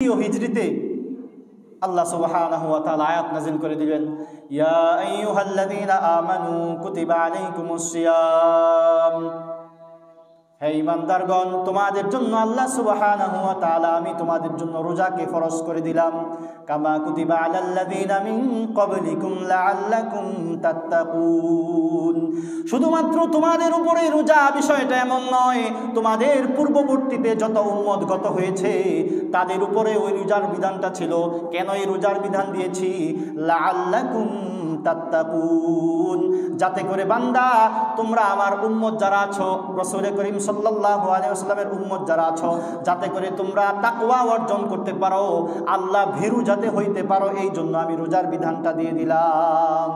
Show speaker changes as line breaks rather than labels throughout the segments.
হিজরিতে আল্লাহ সুবহানাহু ওয়া তাআলা আয়াত নাযিল করে দিলেন, ইয়া আইয়ুহাল্লাযীনা আমানু কুতিবা আলাইকুমুস সিয়াম, হে ঈমানদারগণ, তোমাদের জন্য আল্লাহ সুবহানাহু ওয়া তাআলা আমি তোমাদের জন্য রোজাকে ফরজ করে দিলাম, কামা কুতিবা আলাল্লাযীনা মিন ক্বাবলিকুম লাআল্লাকুম তাত্তাকুন। শুধুমাত্র তোমাদের উপরে রোজা বিষয়টা এমন নয়, তোমাদের পূর্ববর্তীতে যত উম্মত গত হয়েছে তাদের উপরে ওই রোজার বিধানটা ছিল। কেন এই রোজার বিধান দিয়েছি? লাআল্লাকুম তাত্তাকুন, যাতে করে বান্দা তোমরা আমার উম্মত যারা আছো, রাসূল করিম সাল্লাল্লাহু আলাইহি ওয়াসাল্লামের উম্মত যারা আছো, যাতে করে তোমরা তাকওয়া অর্জন করতে পারো, আল্লাহ ভীরু যাতে হইতে পারো, এই জন্য আমি রোজার বিধানটা দিয়ে দিলাম।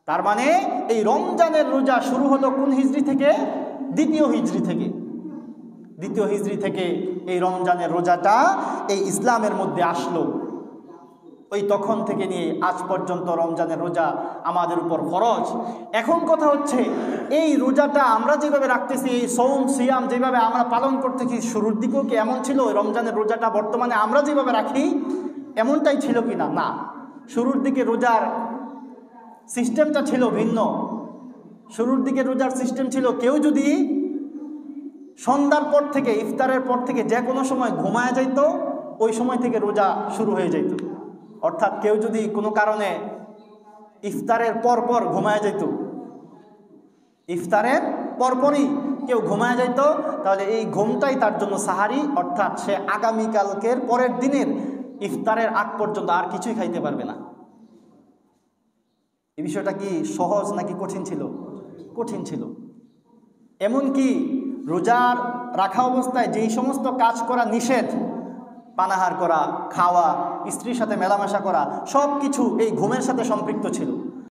তার মানে এই রমজানের রোজা শুরু হলো কোন হিজরি থেকে? দ্বিতীয় হিজরি থেকে। দ্বিতীয় হিজরি থেকে এই রমজানের রোজাটা এই ইসলামের মধ্যে আসলো। ওই তখন থেকে নিয়ে আজ পর্যন্ত রমজানের রোজা আমাদের উপর ফরজ। এখন কথা হচ্ছে, এই রোজাটা আমরা যেভাবে রাখতেছি, এই সৌম সিয়াম যেভাবে আমরা পালন করতেছি, শুরুর দিকেও কি এমন ছিল? রমজানের রোজাটা বর্তমানে আমরা যেভাবে রাখি এমনটাই ছিল কি না? না, শুরুর দিকে রোজার সিস্টেমটা ছিল ভিন্ন। শুরুর দিকে রোজার সিস্টেম ছিল, কেউ যদি সন্ধ্যার পর থেকে, ইফতারের পর থেকে যে কোনো সময় ঘুমায় যাইত, ওই সময় থেকে রোজা শুরু হয়ে যাইত। অর্থাৎ কেউ যদি কোনো কারণে ইফতারের পরপর ঘুমায় যাইত, ইফতারের পরপরই কেউ ঘুমায় যাইত, তাহলে এই ঘুমটাই তার জন্য সাহারি। অর্থাৎ সে আগামীকালকের পরের দিনের ইফতারের আগ পর্যন্ত আর কিছুই খাইতে পারবে না। এই বিষয়টা কি সহজ নাকি কঠিন ছিল? কঠিন ছিল। এমনকি রোজার রাখা অবস্থায় যেই সমস্ত কাজ করা নিষেধ, পানাহার করা, খাওয়া, স্ত্রীর সাথে মেলামেশা করা, সব কিছু এই ঘুমের সাথে সম্পৃক্ত ছিল।